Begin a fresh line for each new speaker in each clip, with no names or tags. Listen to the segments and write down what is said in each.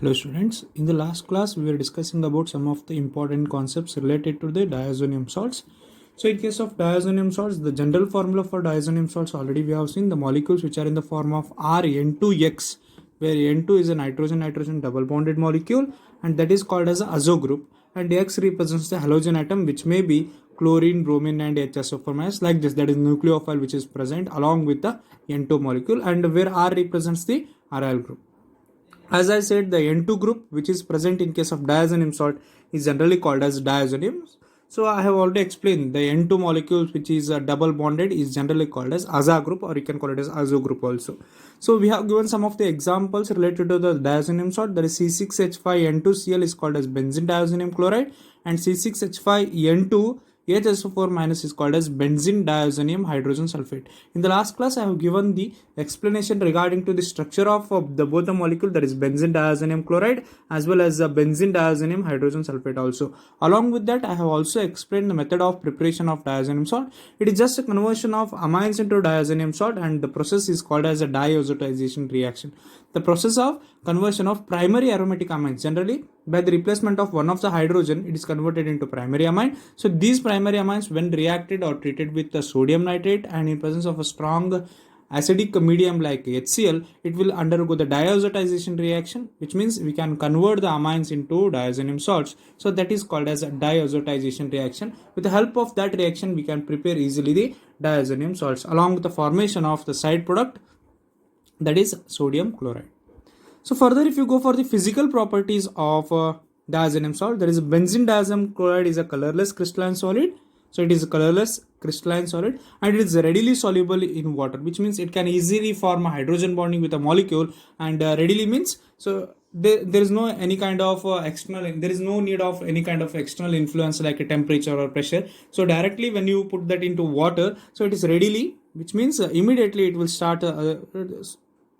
Hello students, in the last class we were discussing about some of the important concepts related to the diazonium salts. So in case of diazonium salts, the general formula for diazonium salts already we have seen the molecules which are in the form of RN2X, where N2 is a nitrogen-nitrogen double bonded molecule and that is called as a azo group, and X represents the halogen atom which may be chlorine, bromine and HSO4- like this, that is nucleophile which is present along with the N2 molecule, and where R represents the aryl group. As I said, the N2 group, which is present in case of diazonium salt, is generally called as diazonium. So I have already explained the N2 molecules, which is double bonded, is generally called as aza group, or you can call it as azo group also. So we have given some of the examples related to the diazonium salt. There is C6H5N2Cl is called as benzene diazonium chloride, and C6H5N2 HSO4- is called as benzene diazonium hydrogen sulfate. In the last class, I have given the explanation regarding to the structure of both the molecule, that is benzene diazonium chloride as well as benzene diazonium hydrogen sulfate also. Along with that, I have also explained the method of preparation of diazonium salt. It is just a conversion of amines into diazonium salt, and the process is called as a diazotization reaction. The process of conversion of primary aromatic amines, generally by the replacement of one of the hydrogen, it is converted into primary amine. So these primary amines, when reacted or treated with the sodium nitrate and in presence of a strong acidic medium like HCl, it will undergo the diazotization reaction, which means we can convert the amines into diazonium salts. So that is called as a diazotization reaction. With the help of that reaction, we can prepare easily the diazonium salts along with the formation of the side product, that is sodium chloride. So further, if you go for the physical properties of diazonium salt, there is a benzene diazonium chloride is a colorless crystalline solid. So it is a colorless crystalline solid and it is readily soluble in water, which means it can easily form a hydrogen bonding with a molecule, and readily means so there is no any kind of there is no need of any kind of external influence like a temperature or pressure. So directly when you put that into water, so it is readily, which means immediately it will start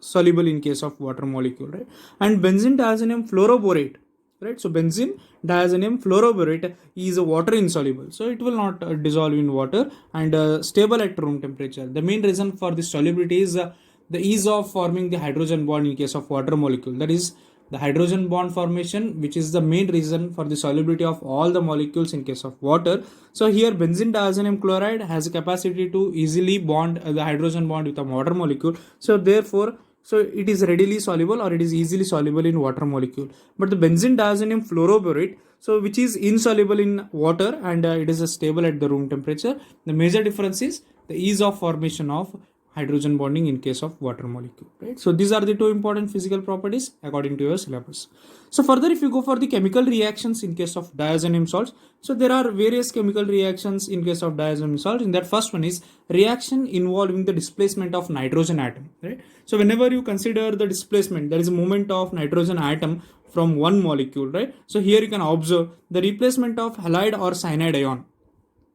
soluble in case of water molecule, right? And benzene diazonium fluoroborate, right? So benzene diazonium fluoroborate is a water insoluble, so it will not dissolve in water and stable at room temperature. The main reason for this solubility is the ease of forming the hydrogen bond in case of water molecule, that is the hydrogen bond formation, which is the main reason for the solubility of all the molecules in case of water. So here benzene diazonium chloride has a capacity to easily bond the hydrogen bond with a water molecule, so therefore it is readily soluble or it is easily soluble in water molecule. But the benzene diazonium fluoroborate, so which is insoluble in water and it is stable at the room temperature. The major difference is the ease of formation of hydrogen bonding in case of water molecule, right? So these are the two important physical properties according to your syllabus. So further, if you go for the chemical reactions in case of diazonium salts, so there are various chemical reactions in case of diazonium salt. In that, first one is reaction involving the displacement of nitrogen atom, right? So whenever you consider the displacement, there is a movement of nitrogen atom from one molecule, right? So here you can observe the replacement of halide or cyanide ion.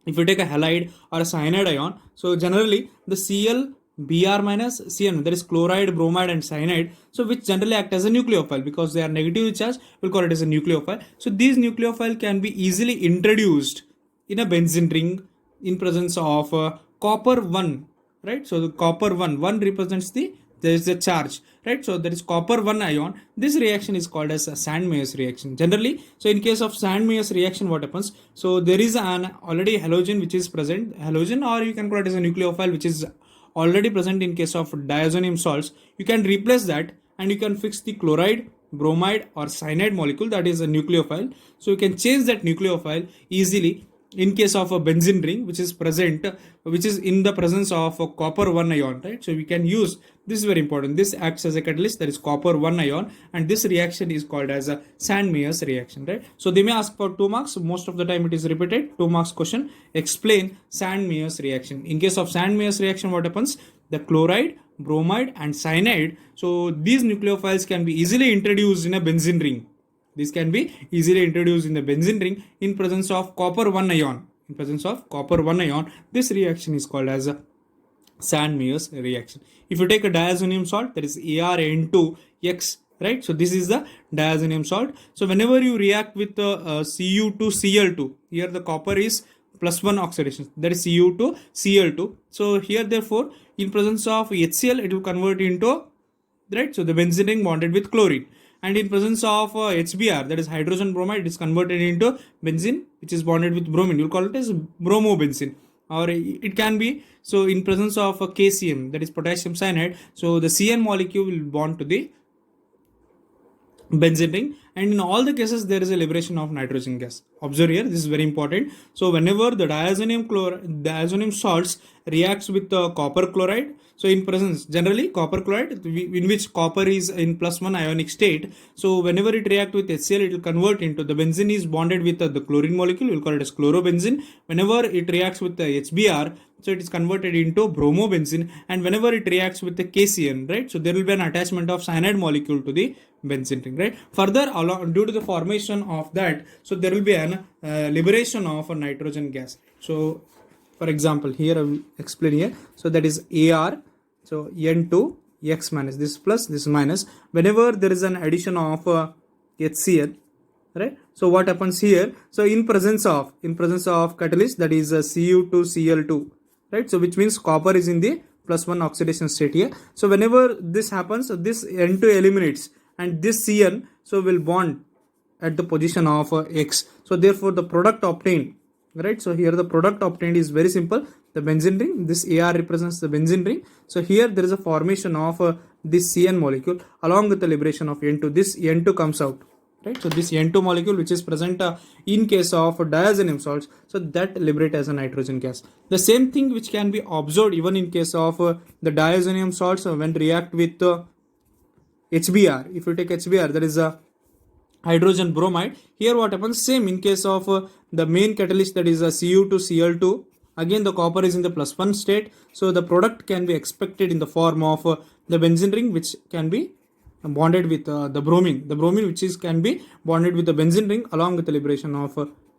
If you take a halide or a cyanide ion, so generally the Cl Br minus Cn, that is chloride, bromide and cyanide, so which generally act as a nucleophile because they are negatively charged, we'll call it as a nucleophile. So these nucleophile can be easily introduced in a benzene ring in presence of copper 1, right? So the copper 1 represents there is a charge, right? So there is copper 1 ion. This reaction is called as a Sand-Meyers reaction generally. So in case of Sand-Meyers reaction, what happens? So there is an already halogen which is present, halogen, or you can call it as a nucleophile which is already present in case of diazonium salts. You can replace that and you can fix the chloride, bromide or cyanide molecule, that is a nucleophile. So you can change that nucleophile easily in case of a benzene ring which is present, which is in the presence of a copper 1 ion, right? So we can use this, is very important, this acts as a catalyst, that is copper 1 ion, and this reaction is called as a Sand-Meyers reaction, right? So they may ask for 2 marks, most of the time it is repeated, 2 marks question, explain Sand-Meyers reaction. In case of Sand-Meyers reaction, what happens? The chloride, bromide and cyanide, so these nucleophiles can be easily introduced in a benzene ring. This can be easily introduced in the benzene ring in presence of copper 1 ion. In presence of copper 1 ion, this reaction is called as a Sand-Meyers reaction. If you take a diazonium salt, that is ArN2X, right? So this is the diazonium salt. So whenever you react with Cu2Cl2, here the copper is +1 oxidation, that is Cu2Cl2. So here therefore in presence of HCl, it will convert into, right? So the benzene ring bonded with chlorine. and in presence of HBr, that is hydrogen bromide, it is converted into benzene which is bonded with bromine. You'll call it as bromobenzene, or it can be, so in presence of KCm, that is potassium cyanide, so the CN molecule will bond to the benzene ring, and in all the cases there is a liberation of nitrogen gas. Observe here, this is very important. So whenever the diazonium salts reacts with copper chloride, so in presence, generally copper chloride, in which copper is in +1 ionic state, so whenever it reacts with HCl, it will convert into, the benzene is bonded with the chlorine molecule, we will call it as chlorobenzene. Whenever it reacts with the HBr, so it is converted into bromobenzene, and whenever it reacts with the KCN, right, so there will be an attachment of cyanide molecule to the benzene ring, right. Further, due to the formation of that, so there will be an liberation of a nitrogen gas. So for example, here I will explain here. So that is AR, so N2 X minus, this plus, this minus. Whenever there is an addition of HCl, right, so what happens here? So in presence of catalyst, that is Cu2Cl2, right, so which means copper is in the +1 oxidation state here. So whenever this happens, this N2 eliminates, and this Cn so will bond at the position of X. So therefore the product obtained, right, so here the product obtained is very simple, the benzene ring, this AR represents the benzene ring. So here there is a formation of this CN molecule along with the liberation of N2, this N2 comes out, right. So this N2 molecule which is present in case of diazonium salts, so that liberate as a nitrogen gas. The same thing which can be observed even in case of the diazonium salts when react with HBr. If you take HBr, that is a hydrogen bromide. Here what happens, same in case of the main catalyst, that is a Cu2Cl2, again the copper is in the +1 state, so the product can be expected in the form of the benzene ring which can be bonded with the bromine which is can be bonded with the benzene ring along with the liberation of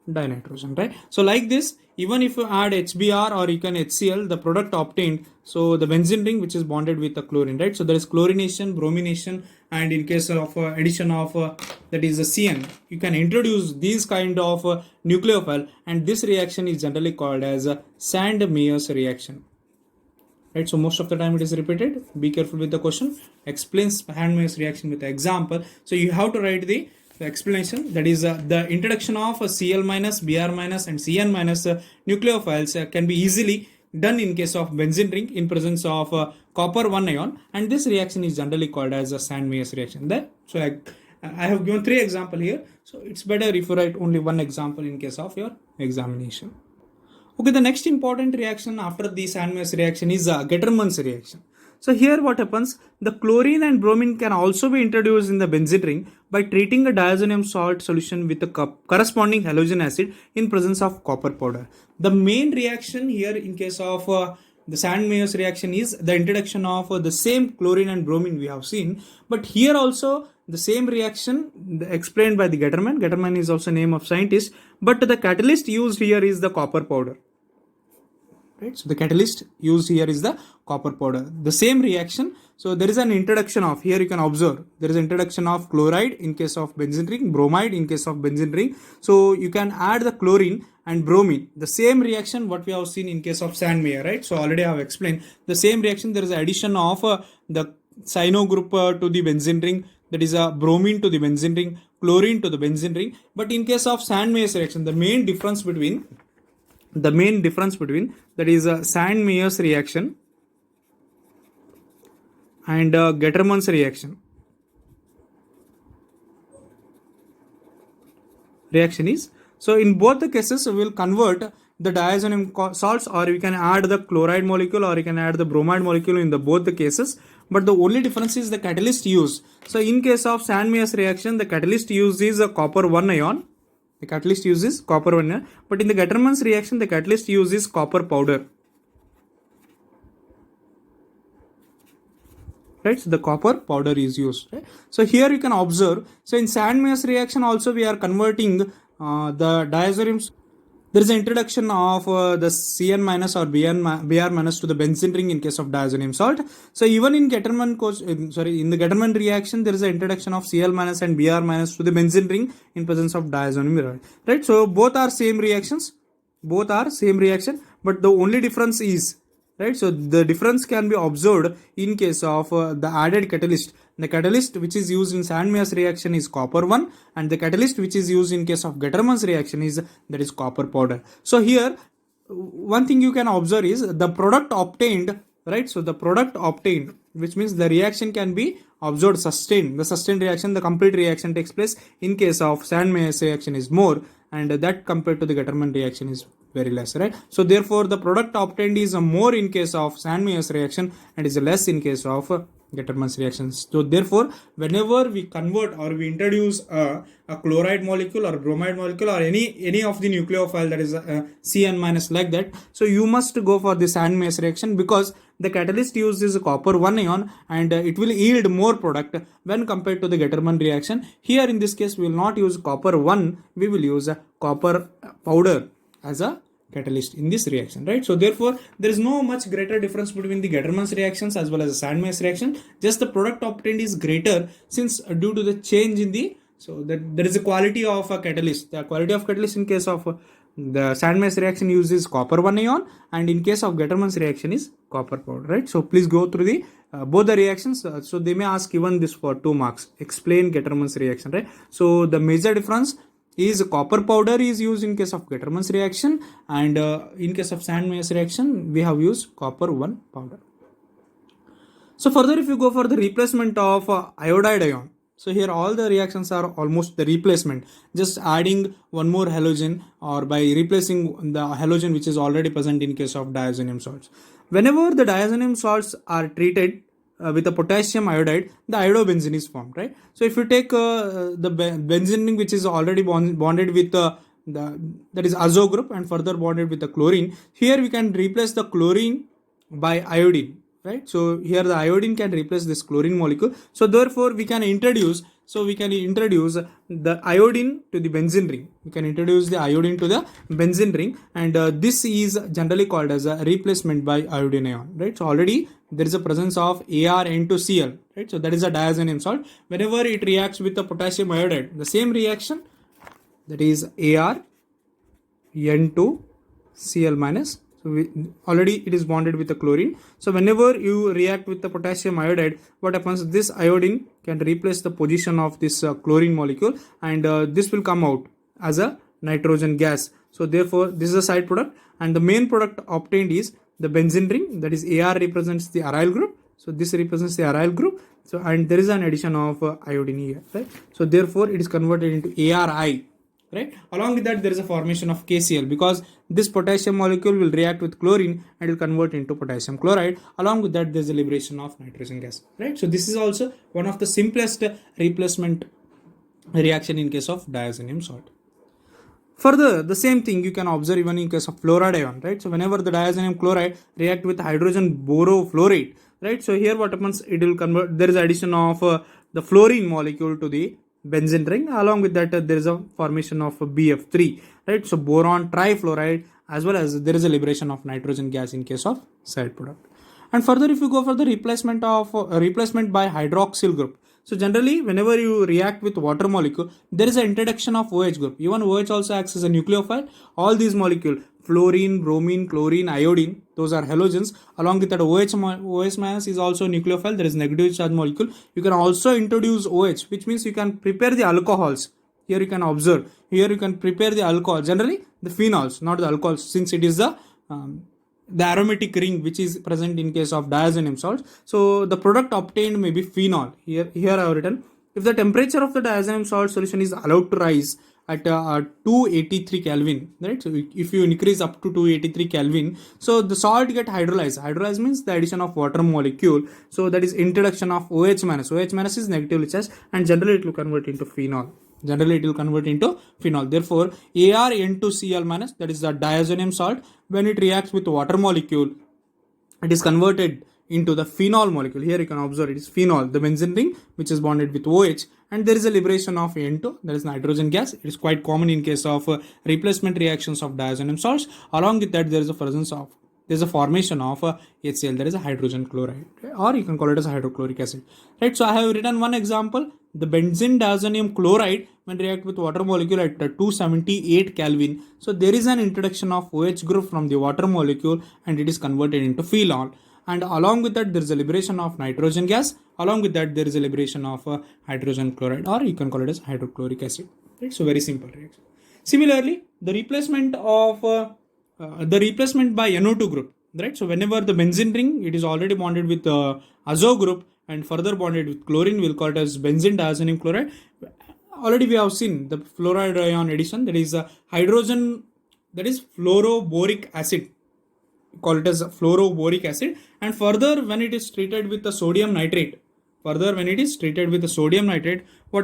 dinitrogen, right. So like this, even if you add HBr or you can HCl, the product obtained, so the benzene ring which is bonded with the chlorine, right. So there is chlorination, bromination, and in case of addition of that is the CN, you can introduce these kind of nucleophile, and this reaction is generally called as a Sand-Meyers reaction, right. So most of the time it is repeated. Be careful with the question. Explain Sand-Meyers reaction with the example. So you have to write the explanation, that is the introduction of Cl minus, Br minus, and Cn minus nucleophiles can be easily done in case of benzene ring in presence of copper 1 ion, and this reaction is generally called as a Sand-Meyers reaction. There, so I have given 3 examples here, so it's better if you write only 1 example in case of your examination. Okay, the next important reaction after the Sand-Meyers reaction is Gettermann's reaction. So here what happens, the chlorine and bromine can also be introduced in the benzene ring by treating a diazonium salt solution with a corresponding halogen acid in presence of copper powder. The main reaction here in case of the Sand-Meyers reaction is the introduction of the same chlorine and bromine we have seen, but here also the same reaction explained by the Gettermann. Gettermann is also name of scientist, but the catalyst used here is the copper powder. Right, so the catalyst used here is the copper powder. The same reaction, so there is an introduction of, here you can observe, there is an introduction of chloride in case of benzene ring, bromide in case of benzene ring. So you can add the chlorine and bromine. The same reaction what we have seen in case of Sand-Meyers, right? So already I have explained the same reaction. There is addition of the cyano group to the benzene ring, that is a bromine to the benzene ring, chlorine to the benzene ring. But in case of Sand-Meyers reaction, the main difference between that is a Sand-Meyers reaction and Gettermann's reaction is, so in both the cases we will convert the diazonium salts, or we can add the chloride molecule, or you can add the bromide molecule in the both the cases, but the only difference is the catalyst used. So in case of Sand-Meyers reaction, the catalyst used is a copper 1 ion. The catalyst uses copper 1 ion, but in the Gettermann's reaction, the catalyst uses copper powder. Right, so the copper powder is used. Right? So here you can observe. So in Sand-Meyers reaction also we are converting the diazonium. There is an introduction of the Cn minus or Br minus to the benzene ring in case of diazonium salt. So even in Gettermann in the Gettermann reaction, there is an introduction of Cl minus and Br minus to the benzene ring in presence of diazonium, right? So both are same reactions, but the only difference is right? So the difference can be observed in case of the added catalyst. The catalyst which is used in Sandmeyer's reaction is copper 1, and the catalyst which is used in case of Getterman's reaction is that is copper powder. So here one thing you can observe is the product obtained, right? So the product obtained, which means the reaction can be observed sustained. The sustained reaction, the complete reaction takes place in case of Sandmeyer's reaction is more, and that compared to the Getterman reaction is very less, right? So therefore the product obtained is more in case of Sandmeyer's reaction and is less in case of Getterman's reactions. So therefore whenever we convert or we introduce a chloride molecule or bromide molecule or any of the nucleophile, that is CN minus like that, so you must go for the Sandmeyer's reaction, because the catalyst used is copper 1 ion, and it will yield more product when compared to the Getterman reaction. Here in this case we will not use copper 1, we will use a copper powder as a catalyst in this reaction, right? So therefore there is no much greater difference between the Getterman's reactions as well as the Sandmeyer's reaction, just the product obtained is greater, since due to the change in the, so that there is a quality of a catalyst. The quality of catalyst in case of the Sandmeyer's reaction uses copper 1 ion, and in case of Getterman's reaction is copper powder, right? So please go through the both the reactions. So they may ask even this for 2 marks, explain Getterman's reaction, right? So the major difference is copper powder is used in case of Getterman's reaction, and in case of Sandmeyer's reaction we have used copper 1 powder. So further, if you go for the replacement of iodide ion, so here all the reactions are almost the replacement, just adding one more halogen or by replacing the halogen which is already present in case of diazonium salts. Whenever the diazonium salts are treated with a potassium iodide, the iodobenzene is formed, right? So if you take the benzene ring which is already bonded with that is azo group and further bonded with the chlorine, here we can replace the chlorine by iodine, right? So here the iodine can replace this chlorine molecule. So therefore we can introduce the iodine to the benzene ring. We can introduce the iodine to the benzene ring, and this is generally called as a replacement by iodine ion, right? So already there is a presence of ArN2Cl, right? So that is a diazonium salt. Whenever it reacts with the potassium iodide, the same reaction, that is ArN2Cl minus. So already it is bonded with the chlorine. So whenever you react with the potassium iodide, what happens? This iodine can replace the position of this chlorine molecule, and this will come out as a nitrogen gas. So therefore this is a side product, and the main product obtained is the benzene ring, that is Ar represents the aryl group. So this represents the aryl group. So and there is an addition of iodine here, right? So therefore it is converted into Ari. Right? Along with that there is a formation of KCl, because this potassium molecule will react with chlorine and will convert into potassium chloride. Along with that there is a liberation of nitrogen gas, right? So this is also one of the simplest replacement reaction in case of diazonium salt. Further, the same thing you can observe even in case of fluoride ion, right? So whenever the diazonium chloride react with hydrogen borofluorate, right? So here what happens, it will convert, there is addition of the fluorine molecule to the benzene ring. Along with that there is a formation of BF3, right? So boron trifluoride, as well as there is a liberation of nitrogen gas in case of side product. And further, if you go for the replacement by hydroxyl group, so generally whenever you react with water molecule, there is an introduction of OH group. Even OH also acts as a nucleophile. All these molecules, fluorine, bromine, chlorine, iodine, those are halogens. Along with that OH minus is also nucleophile. There is negative charge molecule. You can also introduce OH, which means you can prepare the alcohols. Here you can observe, here you can prepare the alcohol, generally the phenols, not the alcohols, since it is the aromatic ring which is present in case of diazonium salts. So the product obtained may be phenol. Here I have written, if the temperature of the diazonium salt solution is allowed to rise at 283 Kelvin, right? So if you increase up to 283 Kelvin, so the salt get hydrolyzed. Hydrolyzed means the addition of water molecule. So that is introduction of OH minus. OH minus is negatively charged, and generally it will convert into phenol. Therefore ArN2Cl minus, that is the diazonium salt, when it reacts with water molecule, it is converted into the phenol molecule. Here you can observe it is phenol, the benzene ring which is bonded with OH, and there is a liberation of N2, that is nitrogen gas. It is quite common in case of replacement reactions of diazonium salts. Along with that there is a formation of HCl, that is a hydrogen chloride, or you can call it as hydrochloric acid, right? So I have written one example, the benzene diazonium chloride when react with water molecule at 278 Kelvin. So there is an introduction of OH group from the water molecule and it is converted into phenol. And along with that, there is a liberation of nitrogen gas. Along with that, there is a liberation of hydrogen chloride, or you can call it as hydrochloric acid. Right? So very simple reaction. Similarly, the replacement by NO2 group. Right? So whenever the benzene ring, it is already bonded with azo group and further bonded with chlorine, we'll call it as benzene diazonium chloride. Already we have seen the fluoride ion addition, that is hydrogen, that is fluoroboric acid. Call it as fluoroboric acid. And further, when it is treated with the sodium nitrate, what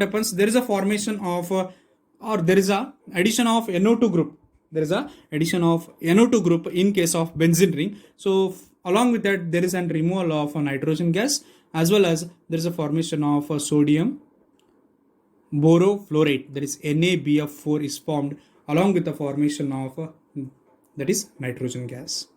happens? There is a formation of or there is a addition of NO2 group. There is a addition of NO2 group in case of benzene ring. So along with that, there is a removal of a nitrogen gas, as well as there is a formation of a sodium borofluorate, that is NaBF4 is formed along with the formation of that is nitrogen gas.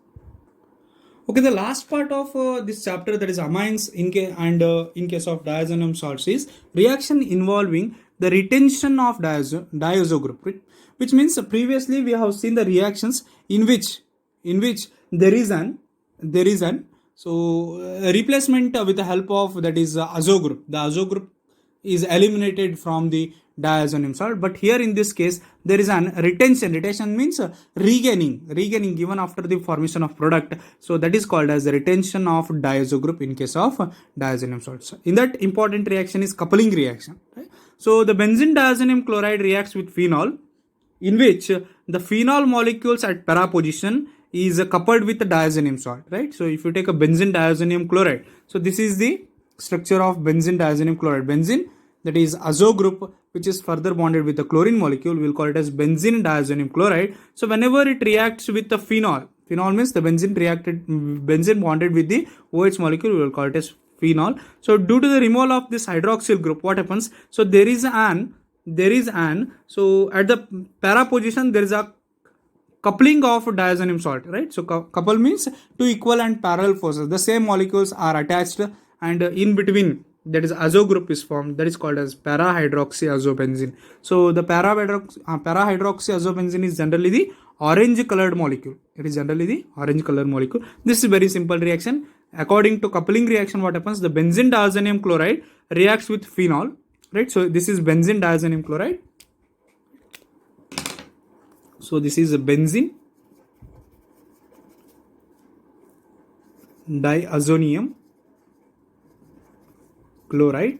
Okay, the last part of this chapter, that is amines in case of diazonium salts, is reaction involving the retention of diazo group, right? Which means previously we have seen the reactions in which there is an replacement with the help of, that is azo group. The azo group is eliminated from the diazonium salt, but here in this case there is an retention. Retention means regaining given after the formation of product. So that is called as the retention of diazo group in case of diazonium salts. In that, important reaction is coupling reaction, right? So the benzene diazonium chloride reacts with phenol, in which the phenol molecules at para position is coupled with the diazonium salt, right? So if you take a benzene diazonium chloride, so this is the structure of benzene diazonium chloride. Benzene, that is azo group, which is further bonded with the chlorine molecule, we'll call it as benzene diazonium chloride. So whenever it reacts with the phenol means the benzene bonded with the OH molecule, we will call it as phenol. So due to the removal of this hydroxyl group, what happens? So there is so at the para position there is a coupling of diazonium salt, right? So couple means two equal and parallel forces. The same molecules are attached, and in between, that is azo group is formed, that is called as para-hydroxyazobenzene. So the para-hydroxyazobenzene is generally the orange colored molecule. It is generally the orange colored molecule. This is a very simple reaction. According to coupling reaction, what happens? The benzene diazonium chloride reacts with phenol, right? So this is benzene diazonium chloride. So this is a benzene diazonium chloride,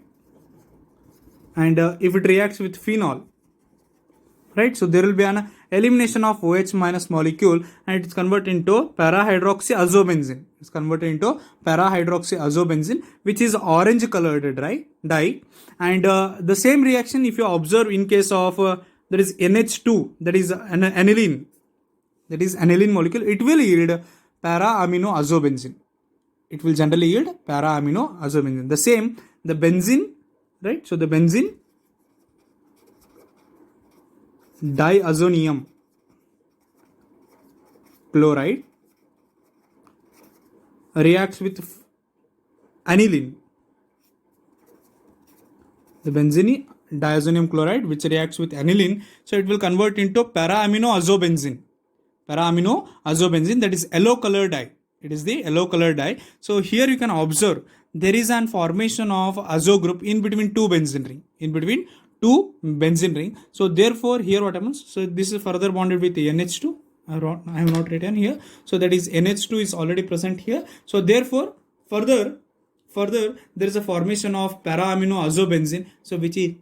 and if it reacts with phenol, right, so there will be an elimination of OH minus molecule and it is converted into para-hydroxyazobenzene. It's converted into para-hydroxyazobenzene, which is orange colored dye. And the same reaction, if you observe in case of that is NH2, that is aniline, that is aniline molecule, it will yield para-aminoazobenzene. It will generally yield para-aminoazobenzene. The same, the benzene, right? So the benzene diazonium chloride reacts with aniline. The benzene diazonium chloride which reacts with aniline, so it will convert into para-aminoazobenzene. Para-aminoazobenzene, that is yellow color dye. It is the yellow color dye. So here you can observe there is an formation of azo group in between two benzene ring. So therefore here what happens? So this is further bonded with NH2. I have not written here. So that is NH2 is already present here. So therefore further there is a formation of para-aminoazobenzene, so which is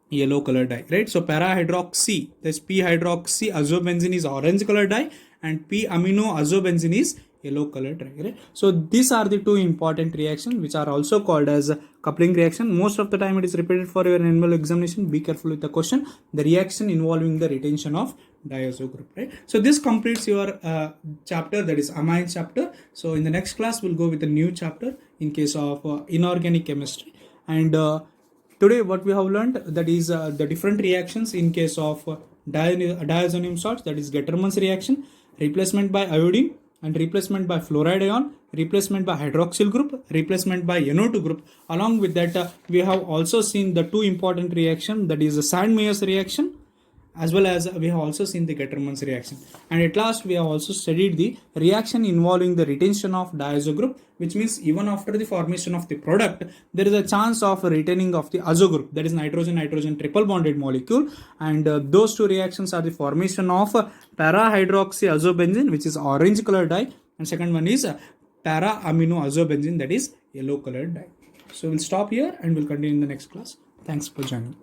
yellow color dye, right? So para-hydroxy, this p-hydroxyazobenzene is orange color dye and p-aminoazobenzene is yellow colored dye, right? So these are the two important reactions which are also called as coupling reaction. Most of the time it is repeated for your annual examination. Be careful with the question. The reaction involving the retention of diazo group, right? So this completes your chapter, that is amine chapter. So in the next class we'll go with a new chapter in case of inorganic chemistry. And today what we have learned, that is the different reactions in case of diazonium salts, that is Gettermann's reaction, replacement by iodine, and replacement by fluoride ion, replacement by hydroxyl group, replacement by NO2 group. Along with that, we have also seen the two important reaction, that is the Sand-Meyers reaction, as well as we have also seen the Gettermann's reaction. And at last we have also studied the reaction involving the retention of diazo group, which means even after the formation of the product, there is a chance of retaining of the azo group, that is nitrogen-nitrogen triple bonded molecule. And those two reactions are the formation of para-hydroxyazobenzene, which is orange colored dye, and second one is para-aminoazobenzene, that is yellow colored dye. So we'll stop here and we'll continue in the next class. Thanks for joining.